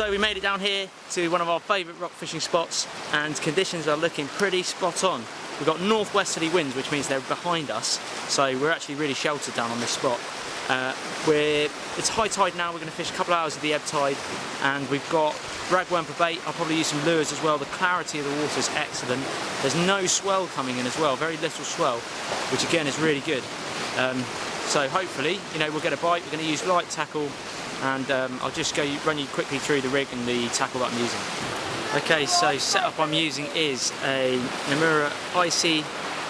So we made it down here to one of our favourite rock fishing spots, and conditions are looking pretty spot on. We've got northwesterly winds, which means they're behind us, so we're actually really sheltered down on this spot. It's high tide now. We're going to fish a couple of hours of the ebb tide, and we've got ragworm for bait. I'll probably use some lures as well. The clarity of the water is excellent. There's no swell coming in as well, very little swell, which again is really good. So hopefully, we'll get a bite. We're going to use light tackle, and I'll just run you quickly through the rig and the tackle that I'm using. Okay, so setup I'm using is a Nomura IC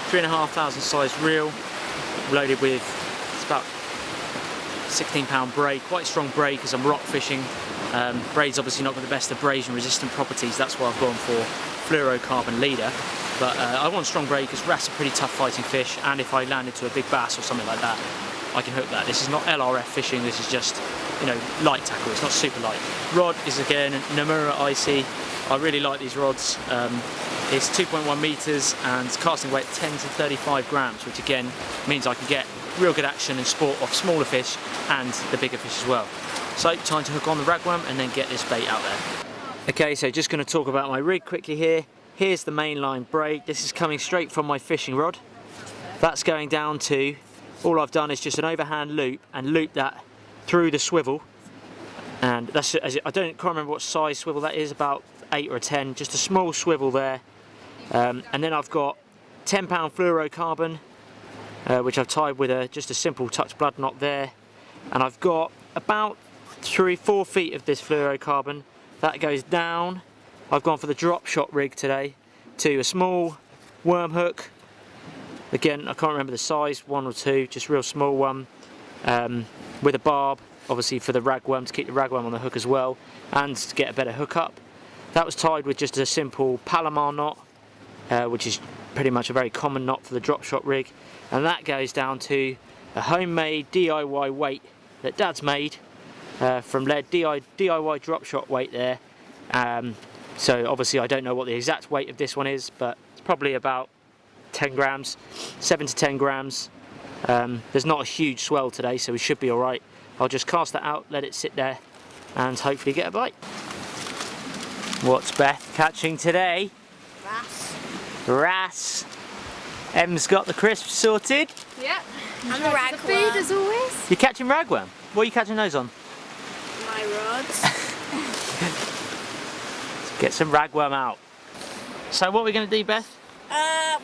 3,500 size reel, loaded with, it's about 16-pound braid, quite strong braid because I'm rock fishing. Braid's obviously not got the best abrasion resistant properties, that's why I've gone for fluorocarbon leader. But I want strong braid because wrasse are pretty tough fighting fish, and if I land into a big bass or something like that, I can hook that. This is not LRF fishing, this is just, light tackle, it's not super light. Rod is again Nomura IC. I really like these rods. It's 2.1 meters and casting weight 10 to 35 grams, which again means I can get real good action and sport off smaller fish and the bigger fish as well. So time to hook on the ragworm and then get this bait out there. Okay, so just going to talk about my rig quickly here. Here's the mainline braid. This is coming straight from my fishing rod. That's going down to, all I've done is just an overhand loop and loop that through the swivel. And that's, I can't remember what size swivel that is, about 8 or 10, just a small swivel there. And then I've got 10-pound fluorocarbon, which I've tied with just a simple touch blood knot there. And I've got about 3-4 feet of this fluorocarbon. That goes down. I've gone for the drop shot rig today to a small worm hook. Again, I can't remember the size, 1 or 2, just real small one, with a barb, obviously for the ragworm, to keep the ragworm on the hook as well, and to get a better hook up. That was tied with just a simple Palomar knot, which is pretty much a very common knot for the drop shot rig, and that goes down to a homemade DIY weight that Dad's made from lead, DIY drop shot weight there. So obviously I don't know what the exact weight of this one is, but it's probably about 10 grams, 7 to 10 grams. There's not a huge swell today, so we should be alright. I'll just cast that out, let it sit there, and hopefully get a bite. What's Beth catching today? Wrasse. Wrasse. Em's got the crisps sorted. Yep. And the ragworm. Food as always. You're catching ragworm? What are you catching those on? My rods. Let's get some ragworm out. So what are we going to do, Beth?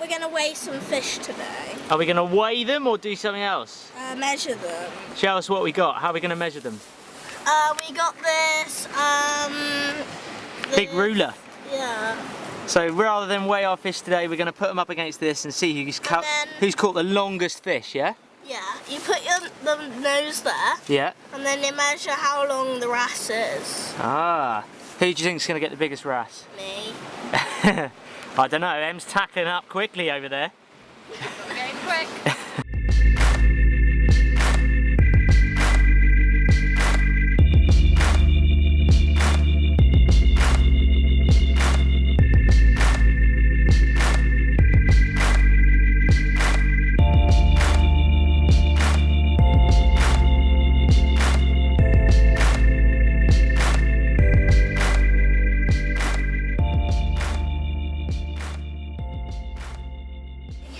We're going to weigh some fish today. Are we going to weigh them or do something else? Measure them. Show us what we got. How are we going to measure them? We got this, big ruler. Yeah. So rather than weigh our fish today, we're going to put them up against this and see who's caught the longest fish, yeah? Yeah. You put the nose there. Yeah. And then you measure how long the wrasse is. Ah. Who do you think is going to get the biggest wrasse? Me. I don't know. Em's tackling up quickly over there. Going quick.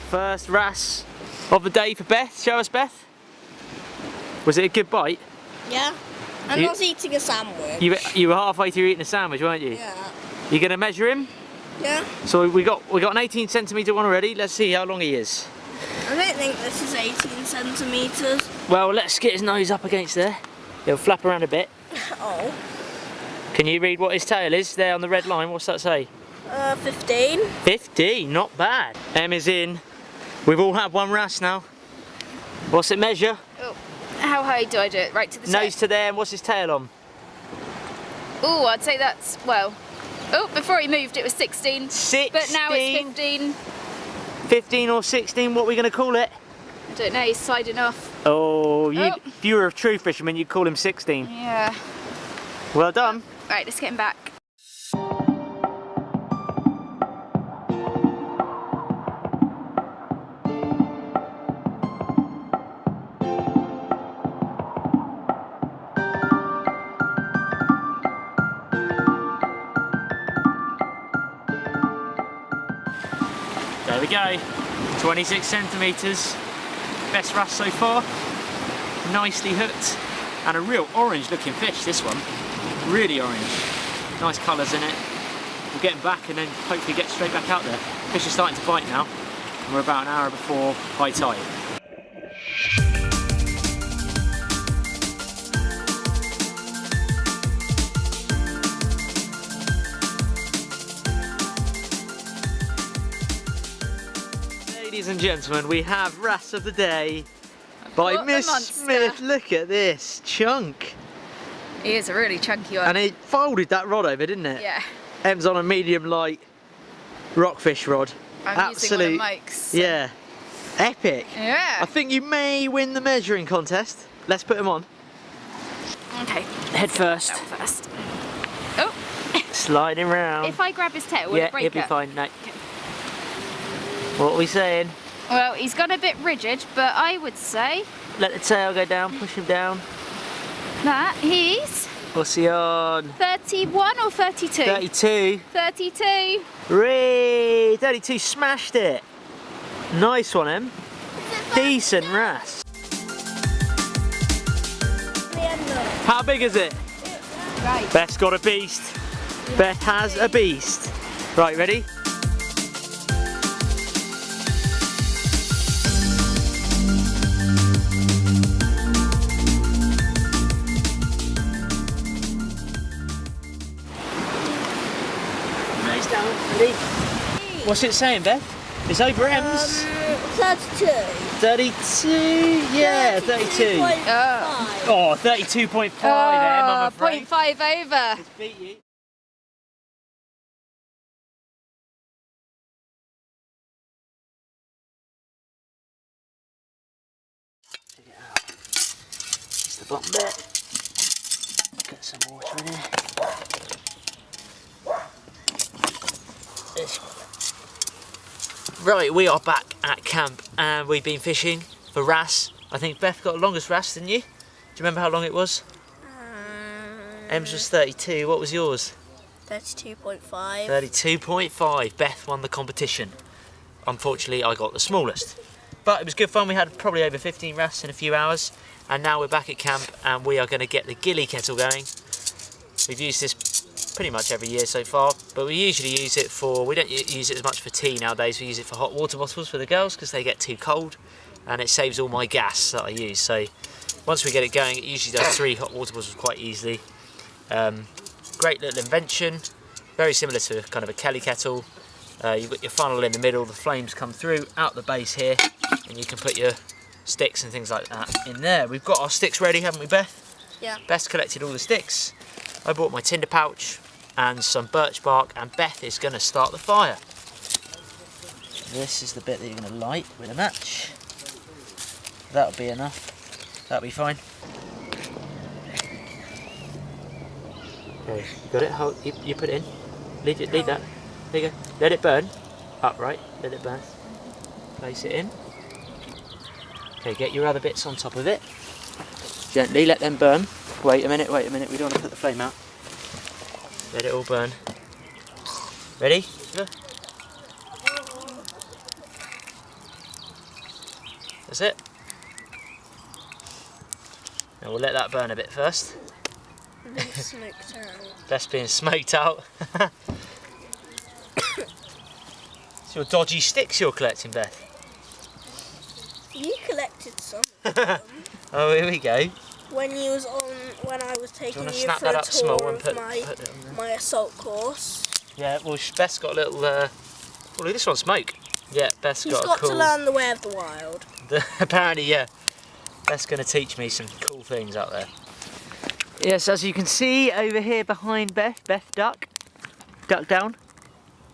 First wrasse of the day for Beth. Show us, Beth. Was it a good bite? Yeah. I was eating a sandwich. You were halfway through eating a sandwich, weren't you? Yeah. You gonna measure him? Yeah. So we got an 18 centimetre one already. Let's see how long he is. I don't think this is 18 centimetres. Well, let's get his nose up against there. He'll flap around a bit. Oh. Can you read what his tail is there on the red line? What's that say? 15. 15, not bad. Em is in. We've all had one wrasse now. What's it measure? Oh, how high do I do it? Right to the nose to there, and what's his tail on? Oh, I'd say that's, well, oh, before he moved it was 16. 16? But now it's 15. 15 or 16, what are we going to call it? I don't know, he's sliding off. Oh, if you were a true fisherman, you'd call him 16. Yeah. Well done. Right, let's get him back. There we go. 26 centimetres. Best wrasse so far. Nicely hooked. And a real orange looking fish, this one. Really orange. Nice colours in it. We'll get him back and then hopefully get straight back out there. Fish are starting to bite now. And we're about an hour before high tide. Ladies and gentlemen, we have wrasse of the day by Miss Smith. Look at this chunk. He is a really chunky one. And it folded that rod over, didn't it? Yeah. Em's on a medium light rockfish rod. I'm using one of Mike's. So. Yeah. Epic. Yeah. I think you may win the measuring contest. Let's put him on. Okay. Head first. Out first. Oh. Sliding round. If I grab his tail, will it break he'll be fine. No. Okay. What are we saying? Well, he's got a bit rigid, but I would say... Let the tail go down, push him down. That he's... What's he on? 31 or 32? 32. 32. Ree! 32, smashed it. Nice one, Em. Decent wrasse. How big is it? Right. Beth's got a beast. Beth has a beast. Right, ready? Nice down, ready? What's it saying, Beth? It's over M's. 32. 32? Yeah, 32. Oh, 32.5 Em, I'm afraid. 0.5 over. It's beat you. Take it out. It's the bottom bit. Get some water in here. Right, we are back at camp and we've been fishing for wrasse. I think Beth got the longest wrasse, didn't you? Do you remember how long it was? Em's was 32. What was yours? 32.5. 32.5. Beth won the competition. Unfortunately, I got the smallest. But it was good fun. We had probably over 15 wrasse in a few hours. And now we're back at camp and we are going to get the gilly kettle going. We've used this pretty much every year so far, but we usually use it for, we don't use it as much for tea nowadays, we use it for hot water bottles for the girls because they get too cold and it saves all my gas that I use. So once we get it going, it usually does 3 hot water bottles quite easily. Great little invention, very similar to kind of a Kelly kettle. You've got your funnel in the middle, the flames come through out the base here and you can put your sticks and things like that in there. We've got our sticks ready, haven't we, Beth? Yeah. Beth's collected all the sticks. I bought my tinder pouch and some birch bark and Beth is going to start the fire. This is the bit that you're going to light with a match. That'll be enough. That'll be fine. Okay, you got it? Hold, you put it in. Lead that. There you go. Let it burn. Upright. Let it burn. Place it in. Okay, get your other bits on top of it. Gently let them burn. Wait a minute, we don't want to put the flame out. Let it all burn. Ready? That's it. Now we'll let that burn a bit first. Being smoked out. That's being smoked out. It's your dodgy sticks you're collecting, Beth. You collected some of them. Oh, here we go. When I was taking you snap for that a up small tour and put of it on there? my assault course. Yeah, well, Beth's got a little. Oh, look at this one, smoke. Yeah, Beth's He's got got a cool. to learn the way of the wild. Apparently, yeah. Beth's going to teach me some cool things out there. Yes, as you can see over here behind Beth duck down.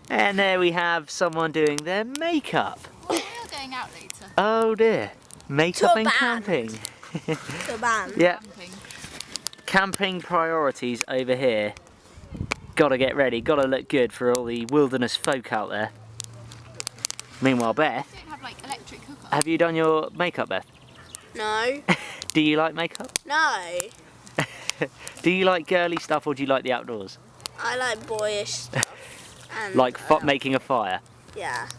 And there we have someone doing their makeup. Well, we are going out later. Oh dear. Makeup and band. camping. The band. Yeah. Camping priorities over here. Gotta get ready, gotta look good for all the wilderness folk out there. Meanwhile, Beth, We don't have like electric hookup. have you done your makeup, Beth? No. Do you like makeup? No. Do you like girly stuff or do you like the outdoors? I like boyish stuff. And, Like making a fire? Yeah.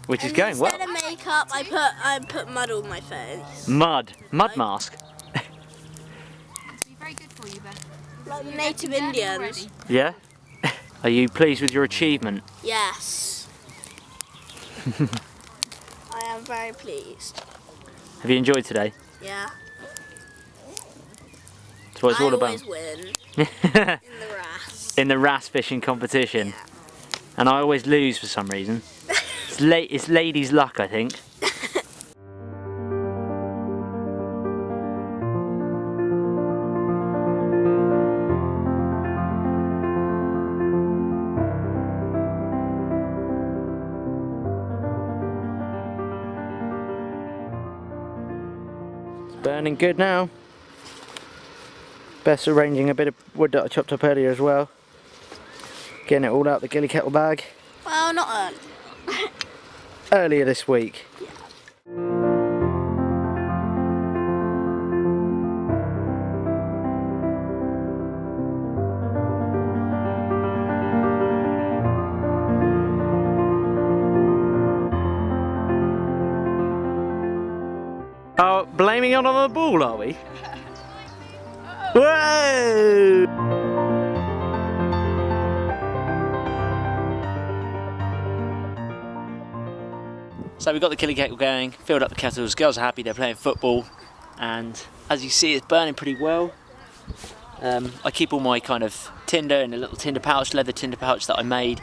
which is going well. Instead of makeup, I put mud on my face. Mud mask. It's be very good for you, Beth. Like the native Indians. Yeah? Are you pleased with your achievement? Yes. I am very pleased. Have you enjoyed today? Yeah. That's what it's all I about. always win in the Wrasse. In the Wrasse fishing competition. Yeah. And I always lose for some reason. It's ladies' luck, I think. It's burning good now. Beth's arranging a bit of wood that I chopped up earlier as well. Getting it all out the gilly kettle bag. Well, not early. Earlier this week. Oh, blaming it on the ball, are we? Whoa! So we've got the killie kettle going, filled up the kettles, girls are happy, they're playing football, and as you see it's burning pretty well. I keep all my kind of tinder in a little tinder pouch, leather tinder pouch that I made.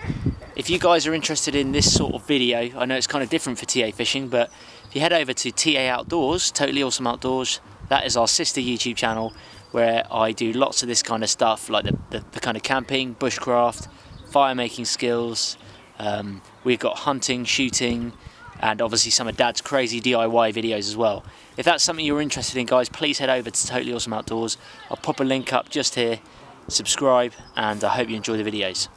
If you guys are interested in this sort of video, I know it's kind of different for TA Fishing, but if you head over to TA Outdoors, Totally Awesome Outdoors, that is our sister YouTube channel where I do lots of this kind of stuff, like the kind of camping, bushcraft, fire making skills. We've got hunting, shooting, and obviously some of Dad's crazy DIY videos as well. If that's something you're interested in, guys, please head over to Totally Awesome Outdoors. I'll pop a link up just here, subscribe, and I hope you enjoy the videos.